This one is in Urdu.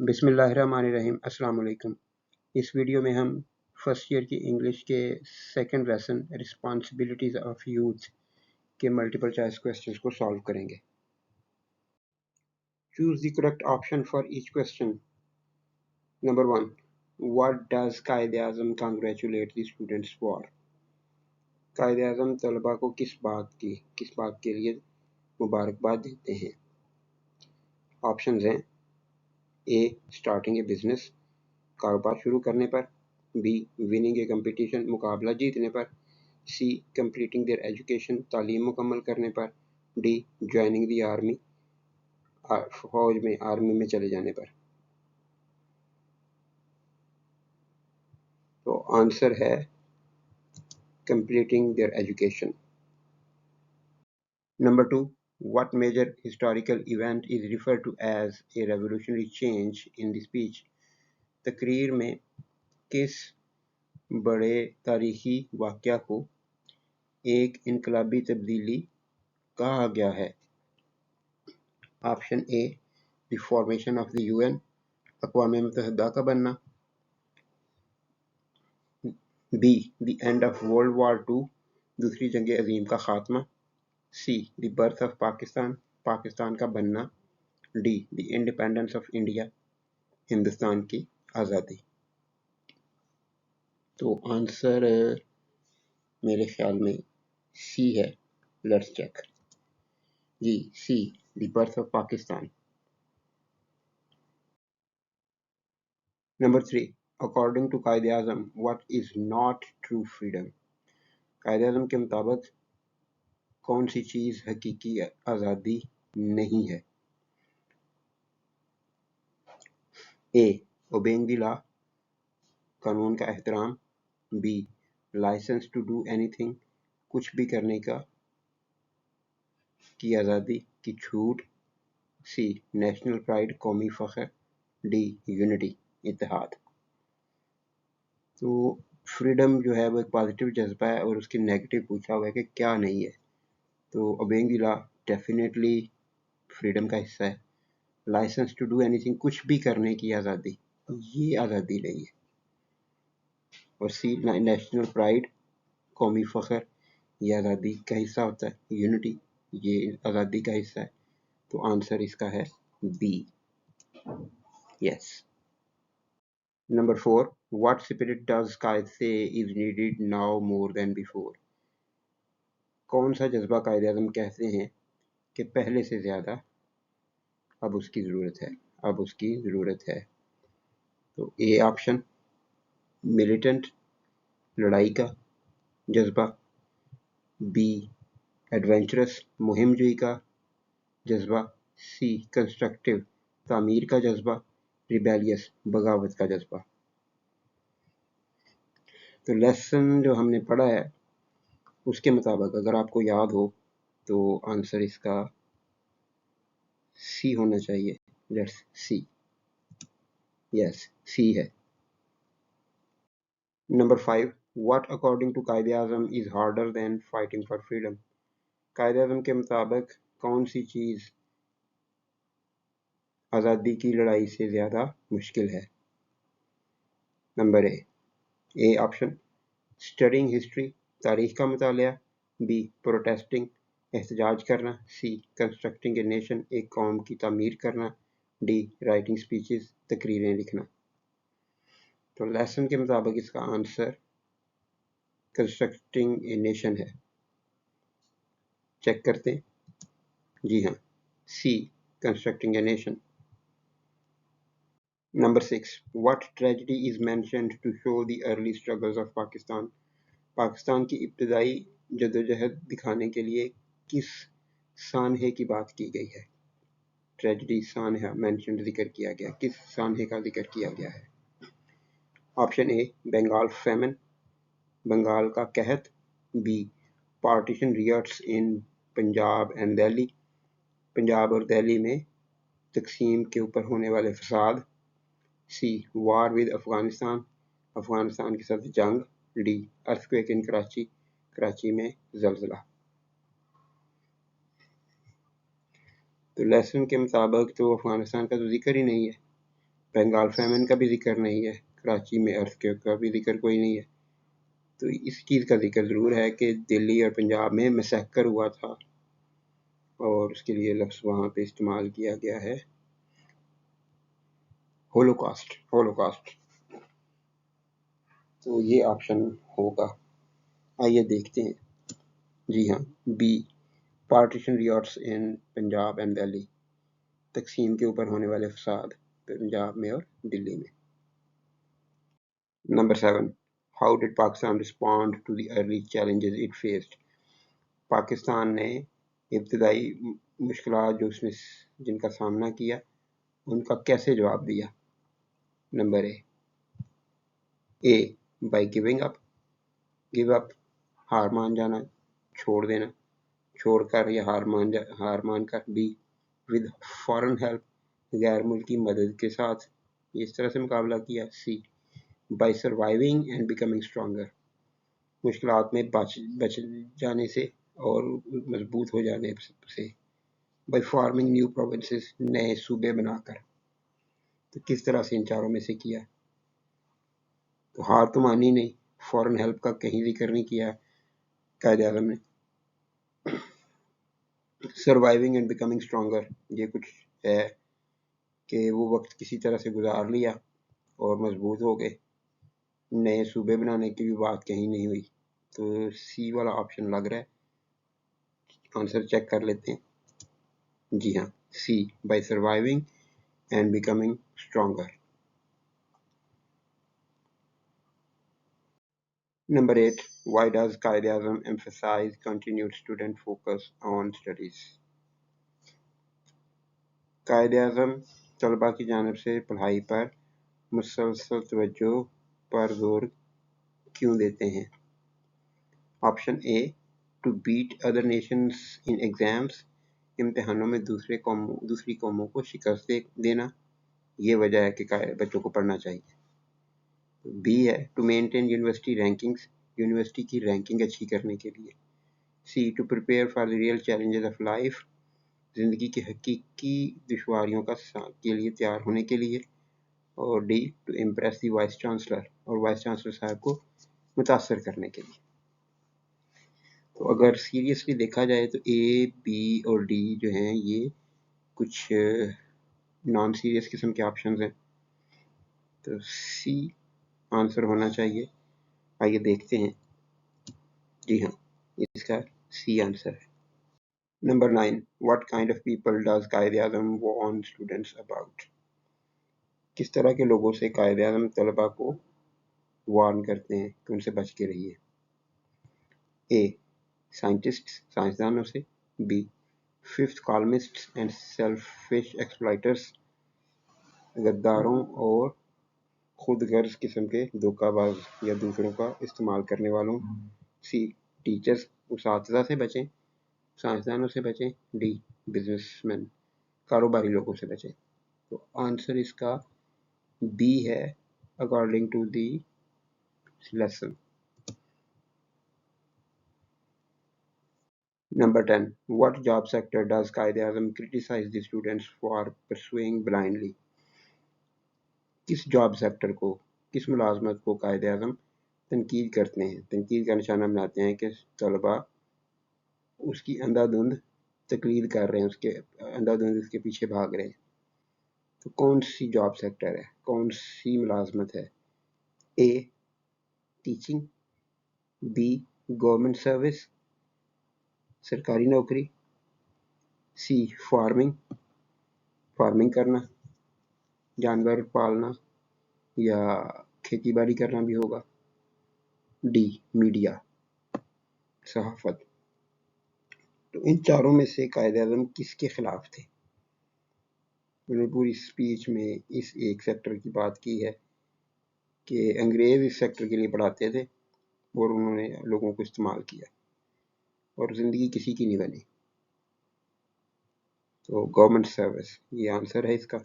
بسم اللہ الرحمن الرحیم۔ السلام علیکم۔ اس ویڈیو میں ہم فرسٹ ایئر کی انگلش کے second lesson responsibilities of youth کے ملٹیپل چوائس کوسچنز کو سالو کریں گے۔ Choose the correct option for each question. Number 1، what does Quaid Azam congratulate the students for? Quaid Azam طلباء کو کس بات کے لیے مبارکباد دیتے ہیں؟ آپشنز ہیں: اے اسٹارٹنگ اے بزنس، کاروبار شروع کرنے پر، بی وننگ اے کمپٹیشن، مقابلہ جیتنے پر، سی کمپلیٹنگ دیئر ایجوکیشن، تعلیم مکمل کرنے پر، D joining the army, army میں چلے جانے پر۔ تو آنسر ہے completing their education. Number 2، what major historical event is referred to as a revolutionary change in the speech؟ تقریر میں کس بڑے تاریخی واقعہ کو ایک انقلابی تبدیلی کہا گیا ہے؟ Option A, the formation of the UN، اقوام متحدہ کا بننا، B the end of world war II، دوسری جنگ عظیم کا خاتمہ، C the birth of Pakistan, Pakistan کا بننا، D the independence of India, Hindustan کی آزادی۔ تو آنسر میرے خیال میں سی ہے۔ Let's check. جی C, the birth of Pakistan. Number 3، according to Quaid-e-Azam what is not true freedom? Quaid-e-Azam کے مطابق کون سی چیز حقیقی آزادی نہیں ہے؟ اے اوبینگ دی لا، قانون کا احترام، B license to do anything, کچھ بھی کرنے کی آزادی کی چھوٹ، سی نیشنل پرائڈ، قومی فخر، ڈی یونٹی، اتحاد۔ تو فریڈم جو ہے وہ ایک پازیٹیو جذبہ ہے اور اس کی نیگیٹو پوچھا ہوا ہے کہ کیا نہیں ہے۔ تو اوبینگ دی لا ڈیفینیٹلی فریڈم کا حصہ ہے۔ License to do anything, کچھ بھی کرنے کی آزادی، یہ آزادی نہیں ہے۔ اور سی نیشنل پرائڈ، قومی فخر، یہ آزادی کا حصہ ہوتا ہے۔ یونٹی، یہ آزادی کا حصہ ہے۔ تو آنسر اس کا ہے B, yes. Number 4، what spirit does Quaid say is needed now more than before؟ کون سا جذبہ قائد اعظم کہتے ہیں کہ پہلے سے زیادہ اب اس کی ضرورت ہے؟ تو اے آپشن، ملیٹنٹ، لڑائی کا جذبہ، بی ایڈونچرس، مہم جوئی کا جذبہ، سی کنسٹرکٹیو، تعمیر کا جذبہ، ریبیلیس، بغاوت کا جذبہ۔ تو لیسن جو ہم نے پڑھا ہے اس کے مطابق اگر آپ کو یاد ہو تو آنسر اس کا سی ہونا چاہیے۔ لیٹس سی، یس سی ہے۔ Number 5، what according to Quaid-e-Azam is harder than fighting for freedom? Quaid-e-Azam کے مطابق کون سی چیز آزادی کی لڑائی سے زیادہ مشکل ہے؟ Number a option, studying history, تاریخ کا مطالعہ، بی پروٹیسٹنگ، احتجاج کرنا، سی کنسٹرکٹنگ اے نیشن، ایک قوم کی تعمیر کرنا، ڈی رائٹنگ اسپیچز، تقریریں لکھنا۔ تو لیسن کے مطابق اس کا آنسر کنسٹرکٹنگ اے نیشن ہے۔ چیک کرتے ہیں۔ جی ہاں، C constructing a nation. Number 6، what tragedy is mentioned to show the early struggles of Pakistan؟ Pakistan کی ابتدائی جدوجہد دکھانے کے لیے کس سانحے کی بات کی گئی ہے؟ ٹریجڈی سانحہ مینشنڈ، ذکر کیا گیا، کس سانحے کا ذکر کیا گیا ہے؟ Option A Bengal famine, Bengal کا قحط، B partition riots in Punjab and Delhi, Punjab اور دہلی میں تقسیم کے اوپر ہونے والے فساد، C war with Afghanistan, Afghanistan کے ساتھ جنگ، D earthquake in Karachi, Karachi میں زلزلہ۔ تو لیسن کے مطابق تو افغانستان کا تو ذکر ہی نہیں ہے۔ بنگال فیمن کا بھی ذکر نہیں ہے، کراچی میں ارتھ کویک کا بھی ذکر کوئی نہیں ہے. تو اس چیز کا ذکر ضرور ہے کہ دلی اور پنجاب میں مسیکر ہوا تھا اور اس کے لیے لفظ وہاں پہ استعمال کیا گیا ہے ہولوکاسٹ. تو یہ آپشن ہوگا. آئیے دیکھتے ہیں. جی ہاں، B partition riots in Punjab and Delhi, تقسیم کے اوپر ہونے والے فساد پنجاب میں اور دلی میں. Number 7. How did Pakistan respond to the early challenges it faced? Pakistan نے ابتدائی مشکلات جو اس نے جن کا سامنا کیا ان کا کیسے جواب دیا؟ Number a by give up, ہار مان جانا، چھوڑ دینا، چھوڑ کر یا ہار مان کر. بی ود فارن ہیلپ، غیر ملکی مدد کے ساتھ اس طرح سے مقابلہ کیا. C by surviving and becoming stronger, مشکلات میں بچ جانے سے اور مضبوط ہو جانے سے. بائی فارمنگ نیو پروونسز، نئے صوبے بنا کر. تو کس طرح سے ان چاروں میں سے کیا؟ تو ہار تو مانی نہیں، فورن ہیلپ کا کہیں ذکر نہیں کیا قائد اعظم نے. سروائیونگ اینڈ بیکمنگ اسٹرانگر، یہ کچھ ہے کہ وہ وقت کسی طرح سے گزار لیا اور مضبوط ہو گئے. نئے صوبے بنانے کی بھی بات کہیں نہیں ہوئی. تو سی والا آپشن لگ رہا ہے. آنسر چیک کر لیتے ہیں. جی ہاں، C by surviving and becoming stronger. Number 8. Why does Quaid Azam emphasize continued student focus on studies? Quaid Azam طلباء کی جانب سے پڑھائی پر مسلسل توجہ پر زور کیوں دیتے ہیں؟ Option A to beat other nations in exams, امتحانوں میں دوسری قوموں کو شکست دینا یہ وجہ ہے کہ بچوں کو پڑھنا چاہیے. بی ہے to maintain university rankings, university کی رینکنگ اچھی کرنے کے لیے. C to prepare for the real challenges of life, زندگی کے حقیقی دشواریوں کے لیے تیار ہونے کے لیے. اور D to impress the vice chancellor, اور وائس چانسلر صاحب کو متاثر کرنے کے لیے. تو اگر سیریسلی دیکھا جائے تو اے بی اور ڈی جو ہیں یہ کچھ نان سیریس قسم کے آپشنز ہیں. تو سی آنسر ہونا چاہیے. آئیے دیکھتے ہیں. جی ہاں، اس کا سی آنسر ہے. Number 9. What kind of people does Quaid Azam warn students about? کس طرح کے لوگوں سے قائد اعظم طلباء کو وارن کرتے ہیں کہ ان سے بچ کے رہیے؟ اے سائنٹسٹ، سائنسدانوں سے. B fifth columnist and selfish exploiters, غداروں اور خود غرض قسم کے دھوکہ باز یا دوسروں کا استعمال کرنے والوں. سی ٹیچرز، اساتذہ سے بچیں، سائنسدانوں سے بچیں. ڈی بزنس مین، کاروباری لوگوں سے بچیں. تو آنسر اس کا بی ہے according to the lesson. Number 10. What job sector does Quaid Azam criticize the students for pursuing blindly? کس جاب سیکٹر کو، کس ملازمت کو قائد اعظم تنقید کرتے ہیں، تنقید کا نشانہ بناتے ہیں کہ طلباء اس کی اندھا دھند تقلید کر رہے ہیں، اس کے اندھا دھند اس کے پیچھے بھاگ رہے ہیں؟ تو کون سی جاب سیکٹر ہے، کون سی ملازمت ہے؟ A teaching, B government service, سرکاری نوکری. سی فارمنگ کرنا، جانور پالنا یا کھیتی باڑی کرنا بھی ہوگا. ڈی میڈیا، صحافت. تو ان چاروں میں سے قائد اعظم کس کے خلاف تھے؟ انہوں نے پوری اسپیچ میں اس ایک سیکٹر کی بات کی ہے کہ انگریز اس سیکٹر کے لیے پڑھاتے تھے اور انہوں نے لوگوں کو استعمال کیا اور زندگی کسی کی نہیں بنی. تو گورنمنٹ سروس یہ آنسر ہے اس کا.